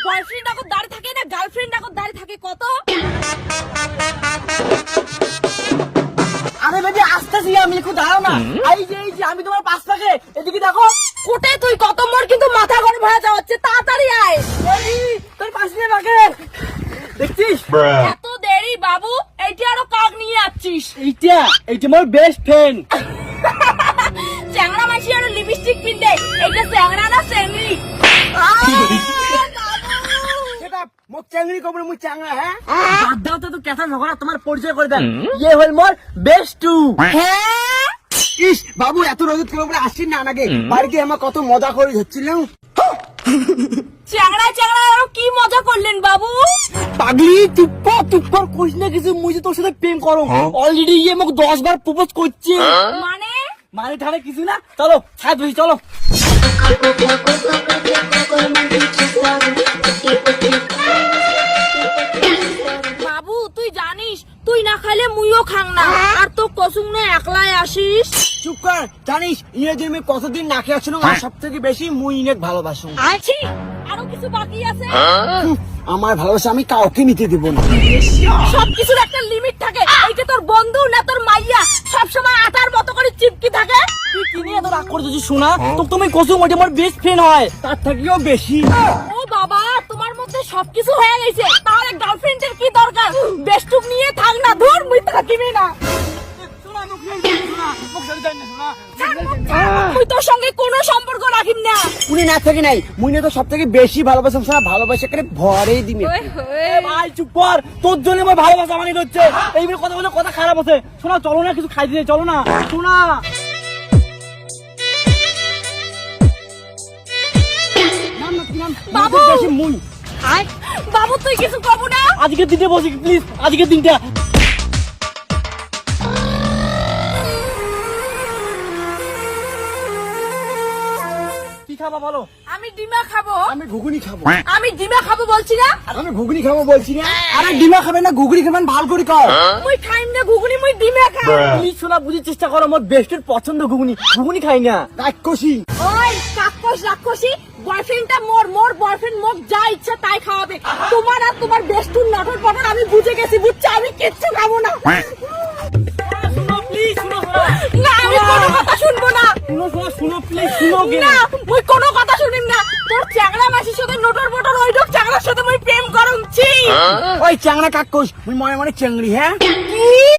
Boyfriend এখন দাঁড়িয়ে থাকে না, গার্লফ্রেন্ড এখন দাঁড়িয়ে থাকে কত। আরে বেবি আসতেছি আমি, একটু দাঁড়াও না। এই যে আমি তোমার পাশ পাকে, এদিকে দেখো। কোটে তুই কত, মোর কিন্তু মাথা গরম হয়ে যাচ্ছে, তাড়াতাড়ি আয়। তোর পাশে পাকে দেখছিস? এত দেরি বাবু, এইটা আরো কাক নিয়ে আসছিস? এইটা আমার বেস্ট ফ্রেন্ড। চ্যাংড়া মাসি আরো লিপস্টিক পিনতে, এইটা চ্যাংড়া না চেংড়ি? সেটা মুখ চাংড়ি কবর মুখ চাংড়া। হ্যাঁ বাদ দাও তো, কেথা ঝগড়া, তোমার পরিচয় করে দেন। ইয়ে হল মোর বেস্ট টু। হ্যাঁ ইস বাবু, এত রোদ করে উপরে আসছেন না নাকি? বাড়িতে আমার কত মজা করে হচ্ছিল। চ্যাংড়া চ্যাংড়া আরো কি মজা করলেন বাবু? পাগলি চুপ কর, কইস না কিছু। মুই যে তোর সাথে প্রেম করো, অলরেডি ইয়ে মোক 10 বার প্রপোজ করছে। মানে ঠানে কিছু না, চলো ছাদ বসি, চলো। বাবু তুই জানিস, তুই না খাইলে মুইও খাং না, আর তো কসুম না একলাই আসিস। চুপ কর, জানিস ইংরেজি আমি কতদিন না খেয়ে আসছিলাম, আর সব থেকে বেশি মুই ইনেক ভালোবাসো। আছি আরো কিছু বাকি আছে। আমার ভালোবাসা আমি কাউকে নিতে দেব না। সবকিছুর একটা লিমিট থাকে। এইটা তোর বন্ধু না তোর মাইয়া সবসময় আটার মতো করে চিপকি থাকে। তুই কি নিয়ে এত রাগ করতেছিস শোনা? তো তুমি কসুম ওটা আমার বেস্ট ফ্রেন্ড হয়, তার থেকেও বেশি। ও বাবা, তোমার মধ্যে সবকিছু হয়ে গেছে, তাহলে গার্লফ্রেন্ডের কি দরকার? বেস্টুক নিয়ে থাক না, ধর মুই থাকিবি না। মুই তোর সঙ্গে কোনো সম্পর্ক রাখিম না। উনি না থেকে নাই, মুই না তো সব থেকে বেশি ভালোবাসা, শোনা ভালোবাসা করে ভরেই দিবি। ভাই চুপ কর, তোর জন্য আমার ভালোবাসা মানে হচ্ছে। এইবার কথা বলে কথা খারাপ আছে। শোনা চলো না, কিছু খাই দিয়ে চলো না। শোনা বাবু। মুই বাবু তুই কিছু কব না? আজকে দিনটা বসি প্লিজ, আজকে দিনটা। কি খাবা বলো? আমি ডিমা খাবো। আমি ঘুগনি খাবো। আমি ডিমা খাবো বলছি না? আর আমি ঘুগনি খাবো বলছি না। আরে ডিমা খাবে না, ঘুগনি খাবেন, ভাল করে খাও। মুই খাইম না ঘুগনি, মুই ডিমা খাই। প্লিজ শোনা, বুঝার চেষ্টা করো, আমার বেস্টের পছন্দ ঘুগনি। ঘুগনি খাই না, রাক্ষসী। ওই কাকস রাক্ষসী, বয়ফ্রেন্ডটা মোর বয়ফ্রেন্ড মোক যা ইচ্ছা তাই খাওয়াবে। তোমার আর তোমার বেস্টুর নটর পটর আমি বুঝে গেছি, বুঝছো? আমি কিচ্ছু খাবো না। শুনো প্লিজ, শুনো না আমি কোনো কথা শুনবো না। শুনো প্লিজ, শুনো না মুই কোনো কথা শুনিম না। তোর চ্যাংড়া মাসির সাথে নটর পটর ওই লোক চ্যাংড়ার সাথে মুই প্রেম করছি। ওই চ্যাংড়া কাক্ষস, মুই মনে মনে চেংড়ি। হ্যাঁ কি?